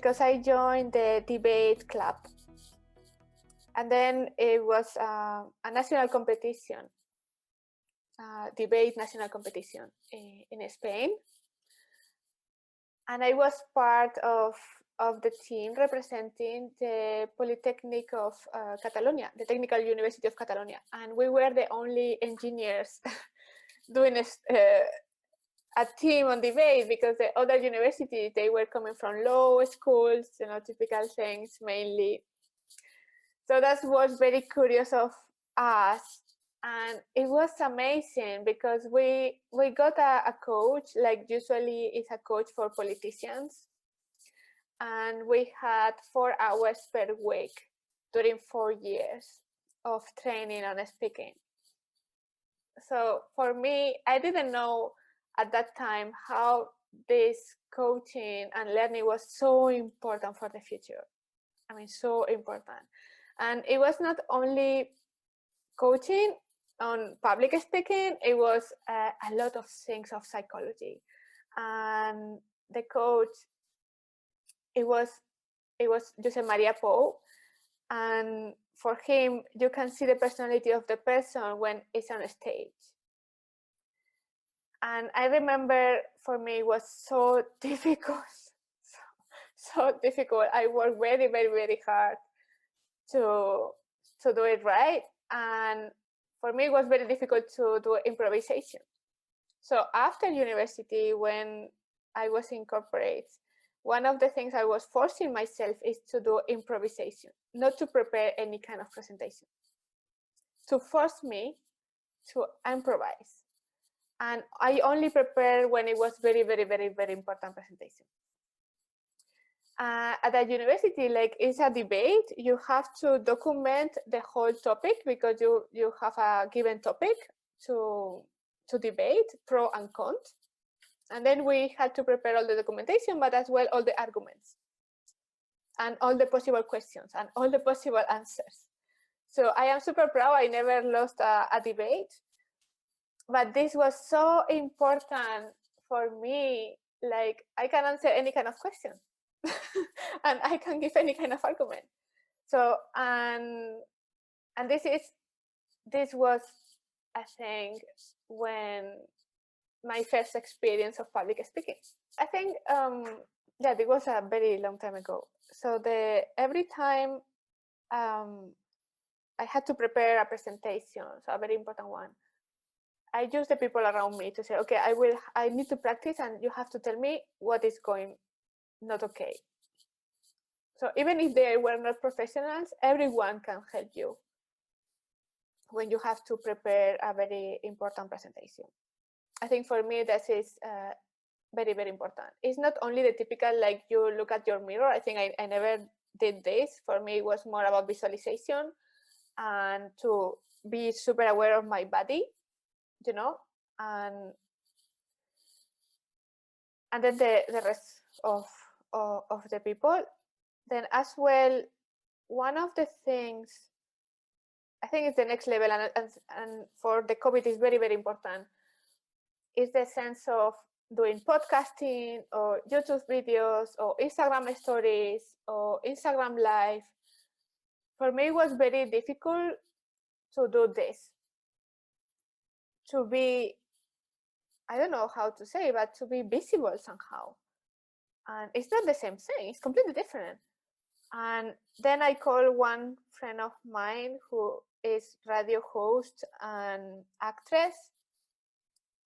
because I joined the debate club. And then it was a national competition, debate national competition in Spain. And I was part of the team representing the Polytechnic of Catalonia, the Technical University of Catalonia. And we were the only engineers doing a team on debate, because the other universities, they were coming from law schools, typical things mainly. So that was very curious of us. And it was amazing because we got a coach, like usually it's a coach for politicians. And we had 4 hours per week during 4 years of training on speaking. So for me, I didn't know at that time how this coaching and learning was so important for the future. I mean, so important. And it was not only coaching on public speaking, it was a lot of things of psychology. And the coach, it was Jose Maria Pou, and for him, you can see the personality of the person when it's on a stage. And I remember for me it was so difficult, so difficult. I worked very, very, very hard to do it right. And for me, it was very difficult to do improvisation. So after university, when I was in corporate, one of the things I was forcing myself is to do improvisation, not to prepare any kind of presentation, to force me to improvise. And I only prepared when it was very, very, very, very important presentation. At a university, like it's a debate, you have to document the whole topic, because you have a given topic to debate, pro and con. And then we had to prepare all the documentation, but as well all the arguments and all the possible questions and all the possible answers. So I am super proud. I never lost a debate, but this was so important for me. Like I can answer any kind of question. And I can give any kind of argument. So and this was, I think, when my first experience of public speaking. I think it was a very long time ago. So every time I had to prepare a presentation, so a very important one, I use the people around me to say, okay, I need to practice, and you have to tell me what is going not okay. So even if they were not professionals, everyone can help you when you have to prepare a very important presentation. I think for me, that is very, very important. It's not only the typical, like you look at your mirror. I think I never did this. For me, it was more about visualization and to be super aware of my body, and then the rest of the people. Then as well, one of the things I think is the next level, and for the COVID is very, very important, is the sense of doing podcasting or YouTube videos or Instagram stories or Instagram live. For me, it was very difficult to do this, to be, I don't know how to say, but to be visible somehow. And it's not the same thing, it's completely different. And then I called one friend of mine who is radio host and actress,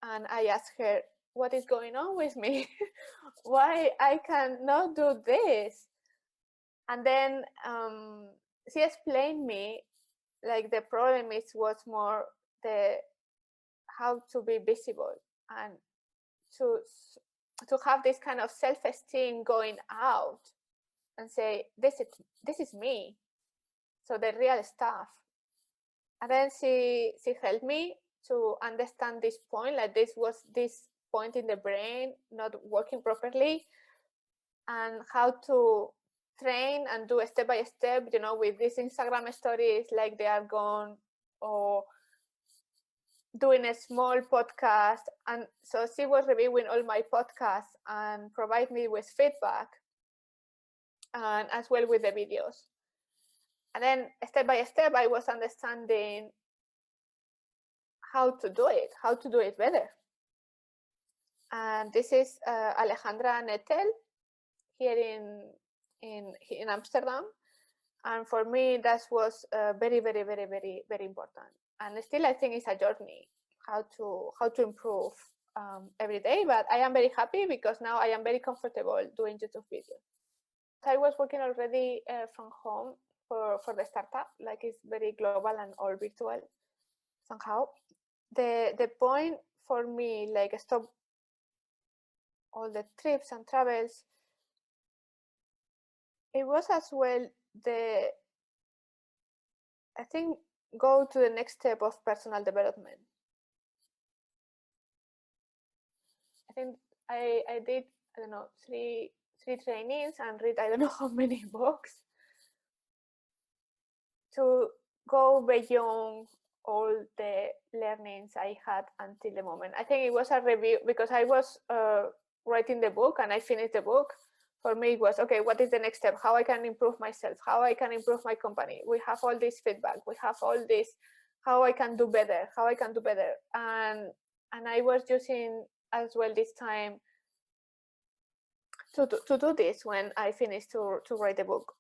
and I asked her, what is going on with me? Why I cannot do this? And then she explained me, like the problem was more how to be visible and to have this kind of self-esteem going out and say, this is me, so the real stuff. And then she helped me to understand this point, like this point in the brain not working properly, and how to train and do step by step, with these Instagram stories, like they are gone, or doing a small podcast. And so she was reviewing all my podcasts and provide me with feedback. and as well with the videos. And then step by step, I was understanding how to do it better. And this is Alejandra Nettel here in Amsterdam. And for me, that was very, very, very, very, very important. And still, I think it's a journey how to improve every day. But I am very happy because now I am very comfortable doing YouTube videos. I was working already from home for the startup, like it's very global and all virtual somehow. The point for me, like stop all the trips and travels, it was as well I think go to the next step of personal development. I think I did, I don't know, three trainings and read I don't know how many books to go beyond all the learnings I had until the moment. I think it was a review because I was writing the book and I finished the book. For me, it was okay. What is the next step? How I can improve myself? How I can improve my company? We have all this feedback. We have all this. How I can do better? How I can do better? And I was using as well this time to do this when I finished to write the book,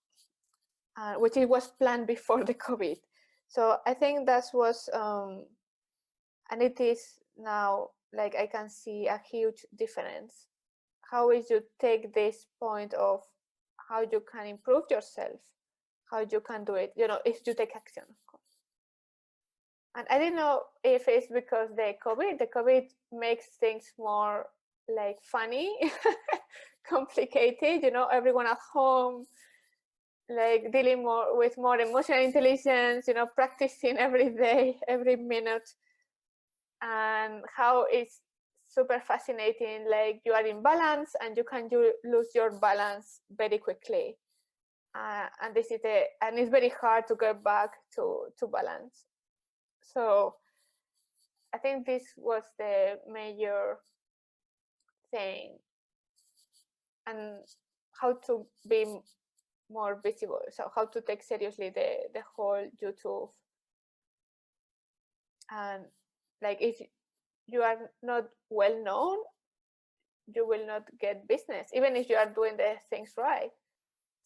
which it was planned before the COVID. So I think that was, and it is now like I can see a huge difference. How is you take this point of how you can improve yourself, how you can do it, if you take action, of course. And I don't know if it's because the COVID makes things more like funny, complicated, everyone at home, like dealing more with more emotional intelligence, practicing every day, every minute, and how it's super fascinating. Like you are in balance and you can lose your balance very quickly, and this is and it's very hard to get back to balance. So I think this was the major thing, and how to be more visible. So how to take seriously the whole YouTube, and like if you are not well known, you will not get business, even if you are doing the things right.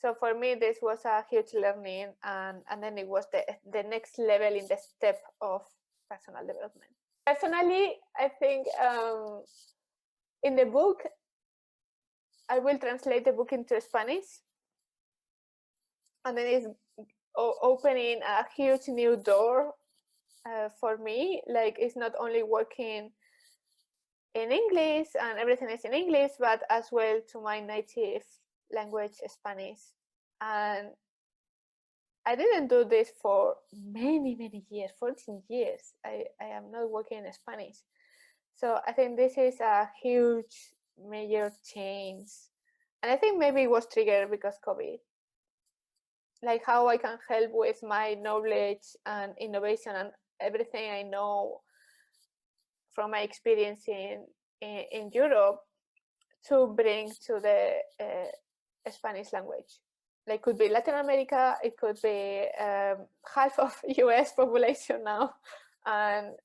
So for me, this was a huge learning, and then it was the next level in the step of personal development. Personally, I think in the book, I will translate the book into Spanish, and then it's opening a huge new door for me. Like it's not only working in English and everything is in English, but as well to my native language, Spanish. And I didn't do this for many years, 14 years. I am not working in Spanish. So I think this is a huge major change. And I think maybe it was triggered because COVID. Like how I can help with my knowledge and innovation and everything I know from my experience in Europe to bring to the Spanish language. Like could be Latin America, it could be half of US population now, and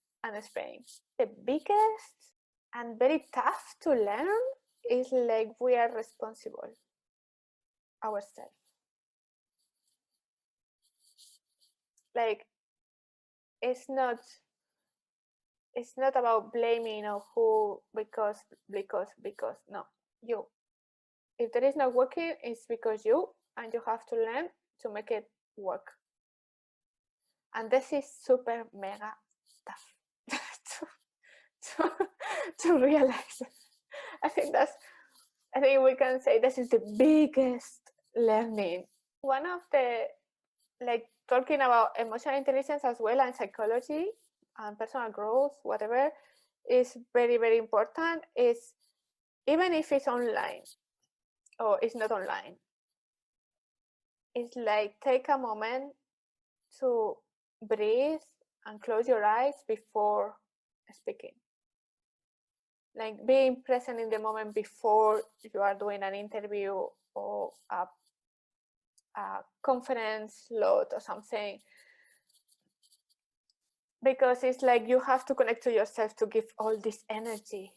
Spain. The biggest and very tough to learn is like we are responsible ourselves. Like it's not about blaming or who because no, you. If there is not working, it's because you, and you have to learn to make it work. And this is super mega tough to realize. I think we can say this is the biggest learning. One of the, like talking about emotional intelligence as well and psychology and personal growth, whatever, is very, very important. Is even if it's online or it's not online, it's like take a moment to breathe and close your eyes before speaking. Like being present in the moment before you are doing an interview or a conference load or something, because it's like you have to connect to yourself to give all this energy.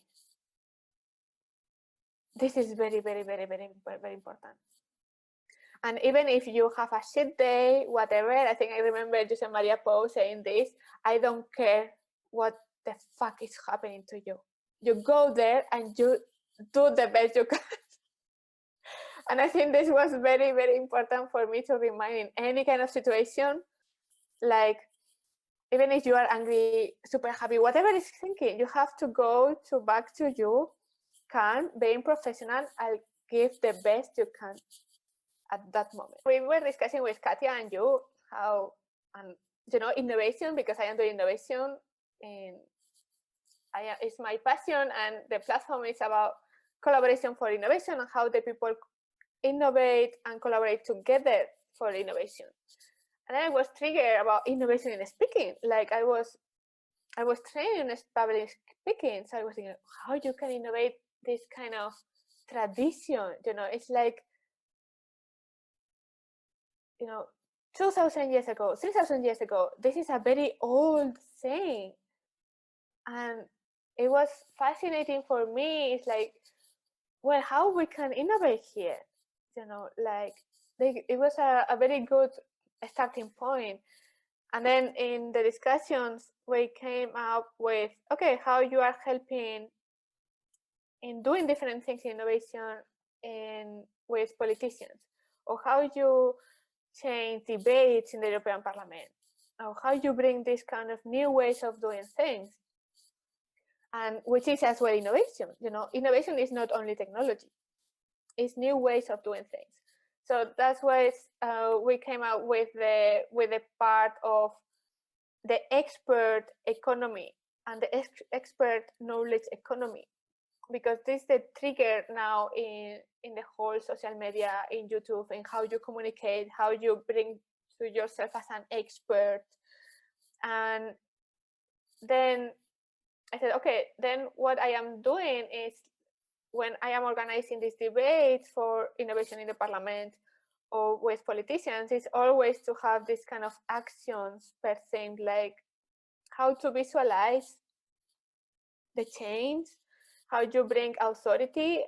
This is very, very, very, very, very, very important. And even if you have a shit day, whatever, I think I remember Jose Maria Pou saying this, I don't care what the fuck is happening to you. You go there and you do the best you can. And I think this was very, very important for me to remind in any kind of situation, like, even if you are angry, super happy, whatever is thinking, you have to go to back to you, calm, being professional, and give the best you can at that moment. We were discussing with Katia and you how, and innovation, because I am doing innovation, it's my passion, and the platform is about collaboration for innovation and how the people innovate and collaborate together for innovation. And I was triggered about innovation in speaking. Like I was trained in public speaking, so I was thinking how you can innovate this kind of tradition. It's like 2,000 years ago, 3,000 years ago. This is a very old thing, and it was fascinating for me. It's like, well, how we can innovate here? It was a very good starting point. And then in the discussions, we came up with, okay, how you are helping in doing different things in innovation with politicians, or how you change debates in the European Parliament, or how you bring this kind of new ways of doing things, and which is as well innovation. Innovation is not only technology; it's new ways of doing things. So that's why we came out with the part of the expert economy and the expert knowledge economy, because this is the trigger now in the whole social media, in YouTube, in how you communicate, how you bring to yourself as an expert. And then I said, okay, then what I am doing is, when I am organizing these debates for innovation in the parliament or with politicians, is always to have this kind of actions per thing, like how to visualize the change, how you bring authority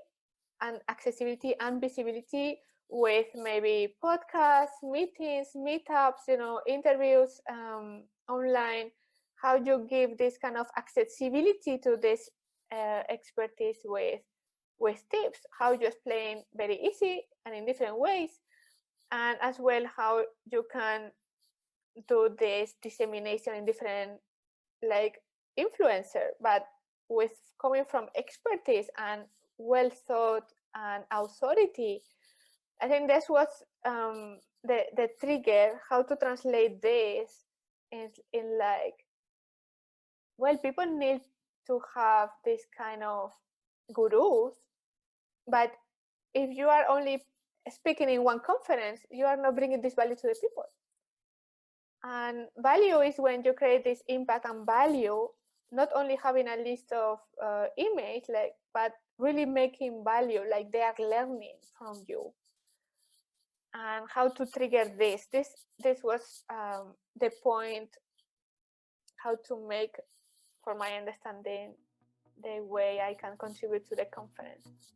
and accessibility and visibility with maybe podcasts, meetings, meetups, interviews online, how you give this kind of accessibility to this expertise with tips, how you explain very easy and in different ways, and as well how you can do this dissemination in different, like, influencer, but with coming from expertise and well thought and authority. I think this was the trigger, how to translate this in like, well, people need to have this kind of gurus, but if you are only speaking in one conference, you are not bringing this value to the people. And value is when you create this impact and value, not only having a list of emails, but really making value, like they are learning from you. And how to trigger this was the point, how to make, for my understanding, the way I can contribute to the conference.